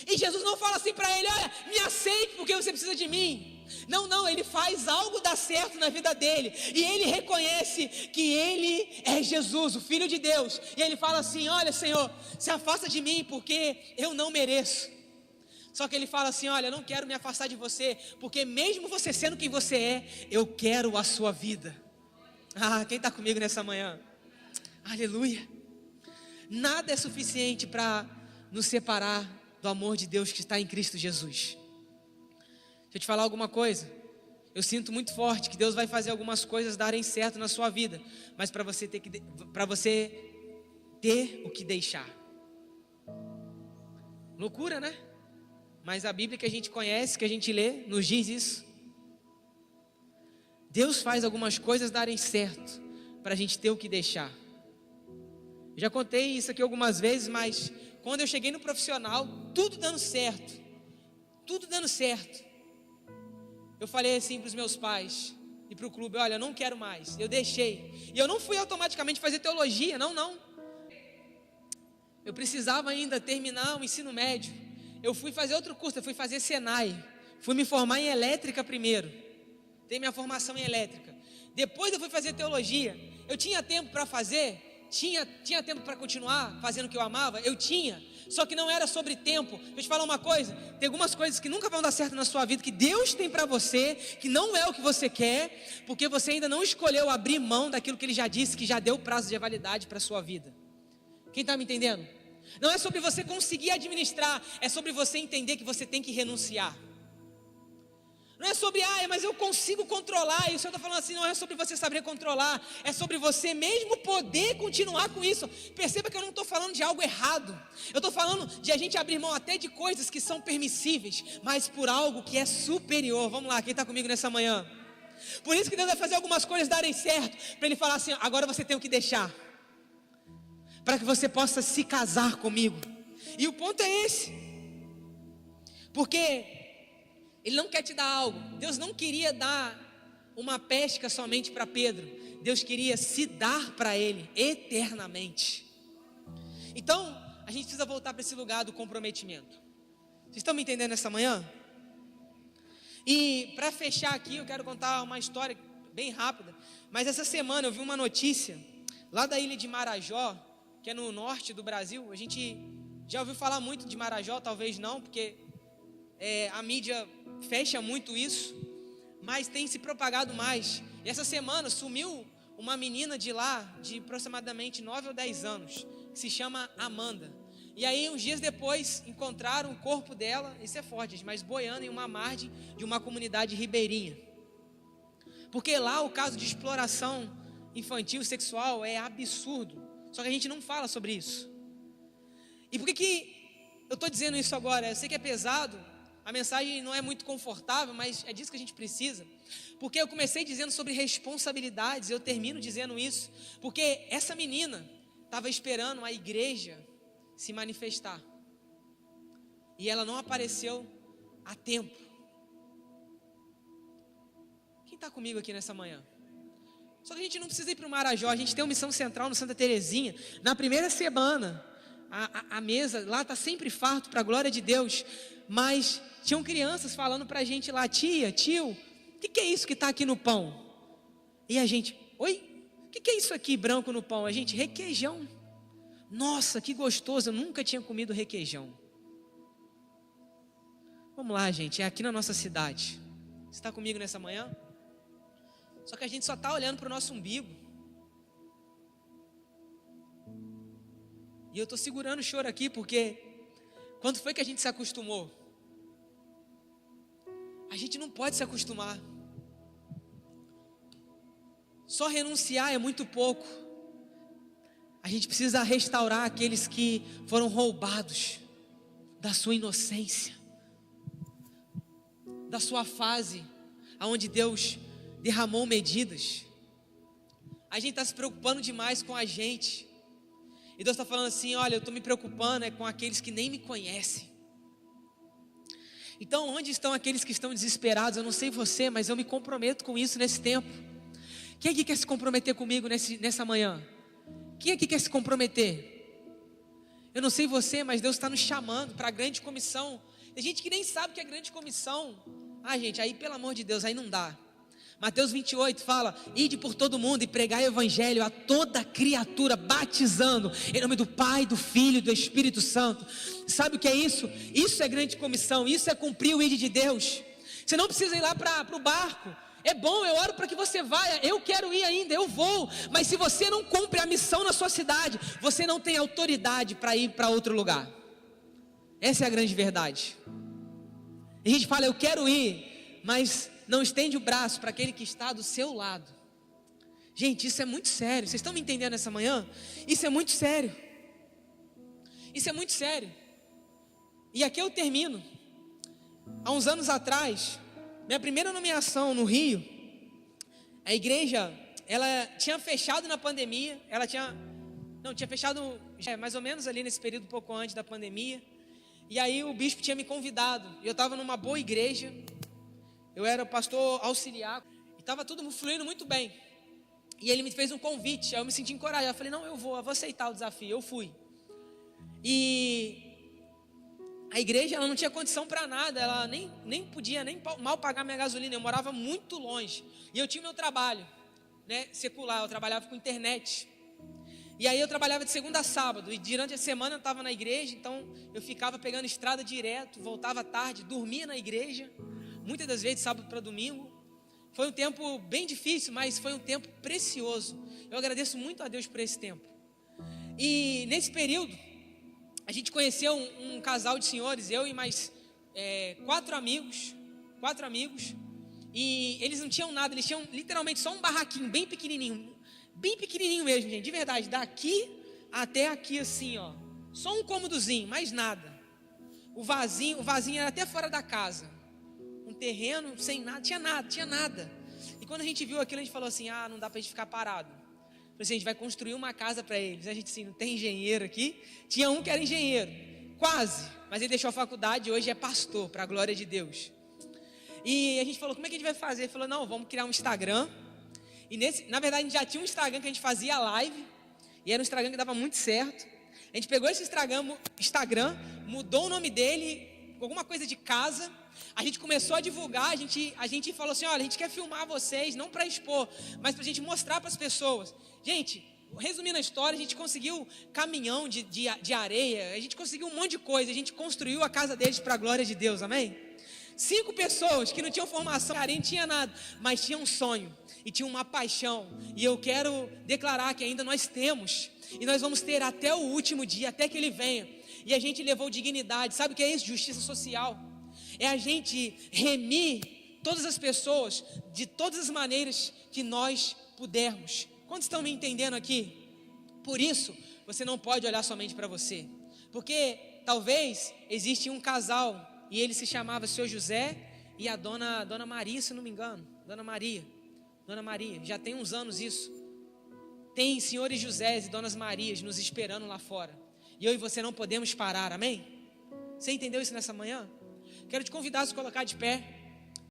E Jesus não fala assim para ele: olha, me aceite porque você precisa de mim. Não, ele faz algo dar certo na vida dele, e ele reconhece que ele é Jesus, o Filho de Deus, e ele fala assim: olha, Senhor, se afasta de mim porque eu não mereço. Só que ele fala assim: olha, eu não quero me afastar de você, porque mesmo você sendo quem você é, eu quero a sua vida. Quem está comigo nessa manhã? Aleluia. Nada é suficiente para nos separar do amor de Deus que está em Cristo Jesus. Deixa eu te falar alguma coisa. Eu sinto muito forte que Deus vai fazer algumas coisas darem certo na sua vida, mas para você ter o que deixar. Loucura, né? Mas a Bíblia que a gente conhece, que a gente lê, nos diz isso. Deus faz algumas coisas darem certo para a gente ter o que deixar. Eu já contei isso aqui algumas vezes, mas quando eu cheguei no profissional, tudo dando certo, eu falei assim para os meus pais e para o clube: olha, eu não quero mais. Eu deixei. E eu não fui automaticamente fazer teologia, não. Eu precisava ainda terminar o ensino médio. Eu fui fazer outro curso, eu fui fazer Senai. Fui me formar em elétrica primeiro. Tenho minha formação em elétrica. Depois eu fui fazer teologia. Eu tinha tempo para fazer? Tinha tempo para continuar fazendo o que eu amava? Eu tinha. Só que não era sobre tempo. Deixa eu te falar uma coisa: tem algumas coisas que nunca vão dar certo na sua vida, que Deus tem para você, que não é o que você quer, porque você ainda não escolheu abrir mão daquilo que Ele já disse, que já deu prazo de validade para a sua vida. Quem está me entendendo? Não é sobre você conseguir administrar, é sobre você entender que você tem que renunciar. Não é sobre, mas eu consigo controlar. E o Senhor está falando assim: não é sobre você saber controlar, é sobre você mesmo poder continuar com isso. Perceba que eu não estou falando de algo errado. Eu estou falando de a gente abrir mão até de coisas que são permissíveis, mas por algo que é superior. Vamos lá, quem está comigo nessa manhã? Por isso que Deus vai fazer algumas coisas darem certo, para Ele falar assim: agora você tem o que deixar, para que você possa se casar comigo. E o ponto é esse, porque Ele não quer te dar algo. Deus não queria dar uma pesca somente para Pedro. Deus queria se dar para ele eternamente. Então, a gente precisa voltar para esse lugar do comprometimento. Vocês estão me entendendo essa manhã? E para fechar aqui, eu quero contar uma história bem rápida. Mas essa semana eu vi uma notícia lá da ilha de Marajó, que é no norte do Brasil. A gente já ouviu falar muito de Marajó, talvez não, porque a mídia fecha muito isso, mas tem se propagado mais. E essa semana sumiu uma menina de lá, de aproximadamente 9 ou 10 anos, que se chama Amanda. E aí uns dias depois encontraram o corpo dela, isso é forte, gente, mas boiando em uma margem de uma comunidade ribeirinha. Porque lá o caso de exploração infantil, sexual, é absurdo. Só que a gente não fala sobre isso. E por que eu estou dizendo isso agora? Eu sei que é pesado, a mensagem não é muito confortável, mas é disso que a gente precisa. Porque eu comecei dizendo sobre responsabilidades, eu termino dizendo isso, porque essa menina estava esperando a igreja se manifestar, e ela não apareceu a tempo. Quem está comigo aqui nessa manhã? Só que a gente não precisa ir para o Marajó, a gente tem uma missão central no Santa Terezinha. Na primeira semana, a mesa lá está sempre farto para a glória de Deus. Mas tinham crianças falando para a gente lá: tia, tio, o que é isso que está aqui no pão? E a gente: oi? O que é isso aqui branco no pão? A gente: requeijão. Nossa, que gostoso, eu nunca tinha comido requeijão. Vamos lá, gente, é aqui na nossa cidade. Você está comigo nessa manhã? Só que a gente só está olhando para o nosso umbigo. E eu estou segurando o choro aqui porque quando foi que a gente se acostumou? A gente não pode se acostumar. Só renunciar é muito pouco. A gente precisa restaurar aqueles que foram roubados da sua inocência, da sua fase, onde Deus derramou medidas. A gente está se preocupando demais com a gente. E Deus está falando assim, olha, eu estou me preocupando com aqueles que nem me conhecem. Então, onde estão aqueles que estão desesperados? Eu não sei você, mas eu me comprometo com isso nesse tempo. Quem aqui quer se comprometer comigo nessa manhã? Quem aqui quer se comprometer? Eu não sei você, mas Deus está nos chamando para a grande comissão. Tem gente que nem sabe o que é grande comissão. Gente, aí pelo amor de Deus, aí não dá. Mateus 28 fala, ide por todo mundo e pregai o evangelho a toda criatura, batizando em nome do Pai, do Filho e do Espírito Santo. Sabe o que é isso? Isso é grande comissão, isso é cumprir o ide de Deus. Você não precisa ir lá para o barco. É bom, eu oro para que você vá, eu quero ir ainda, eu vou. Mas se você não cumpre a missão na sua cidade, você não tem autoridade para ir para outro lugar. Essa é a grande verdade. A gente fala, eu quero ir, mas não estende o braço para aquele que está do seu lado. Gente, isso é muito sério. Vocês estão me entendendo essa manhã? Isso é muito sério. Isso é muito sério. E aqui eu termino. Há uns anos atrás, minha primeira nomeação no Rio, a igreja, ela tinha fechado na pandemia. Tinha fechado mais ou menos ali nesse período, um pouco antes da pandemia. E aí o bispo tinha me convidado. E eu estava numa boa igreja. Eu era pastor auxiliar. E estava tudo fluindo muito bem. E ele me fez um convite. Aí eu me senti encorajado. Eu falei, não, eu vou aceitar o desafio. Eu fui. E a igreja, ela não tinha condição para nada. Ela nem podia mal pagar minha gasolina. Eu morava muito longe. E eu tinha meu trabalho, secular. Eu trabalhava com internet. E aí eu trabalhava de segunda a sábado. E durante a semana eu estava na igreja. Então eu ficava pegando estrada direto. Voltava tarde, dormia na igreja. Muitas das vezes, sábado para domingo. Foi um tempo bem difícil, mas foi um tempo precioso. Eu agradeço muito a Deus por esse tempo. E nesse período, a gente conheceu um casal de senhores, eu e mais 4 amigos. E eles não tinham nada, eles tinham literalmente só um barraquinho bem pequenininho mesmo, gente, de verdade, daqui até aqui assim, ó. Só um cômodozinho, mais nada. O vasinho era até fora da casa. Um terreno sem nada, tinha nada. E quando a gente viu aquilo, a gente falou assim, não dá pra gente ficar parado. Falei assim, a gente vai construir uma casa para eles. A gente assim, não tem engenheiro aqui. Tinha um que era engenheiro, quase, mas ele deixou a faculdade e hoje é pastor, para a glória de Deus. E a gente falou, como é que a gente vai fazer? Ele falou, não, vamos criar um Instagram. E na verdade a gente já tinha um Instagram que a gente fazia live. E era um Instagram que dava muito certo. A gente pegou esse Instagram, mudou o nome dele, alguma coisa de casa. A gente começou a divulgar, a gente falou assim, olha, a gente quer filmar vocês, não para expor, mas para a gente mostrar para as pessoas. Gente, resumindo a história, a gente conseguiu caminhão de areia, a gente conseguiu um monte de coisa, a gente construiu a casa deles para a glória de Deus, amém? 5 pessoas que não tinham formação, não tinha nada, mas tinham um sonho e tinham uma paixão. E eu quero declarar que ainda nós temos, e nós vamos ter até o último dia, até que Ele venha. E a gente levou dignidade, sabe o que é isso? Justiça social. É a gente remir todas as pessoas de todas as maneiras que nós pudermos. Quantos estão me entendendo aqui? Por isso, você não pode olhar somente para você. Porque talvez existe um casal e ele se chamava Seu José e a dona Maria, se não me engano. Dona Maria, já tem uns anos isso. Tem senhores Josés e donas Marias nos esperando lá fora. E eu e você não podemos parar, amém? Você entendeu isso nessa manhã? Quero te convidar a se colocar de pé.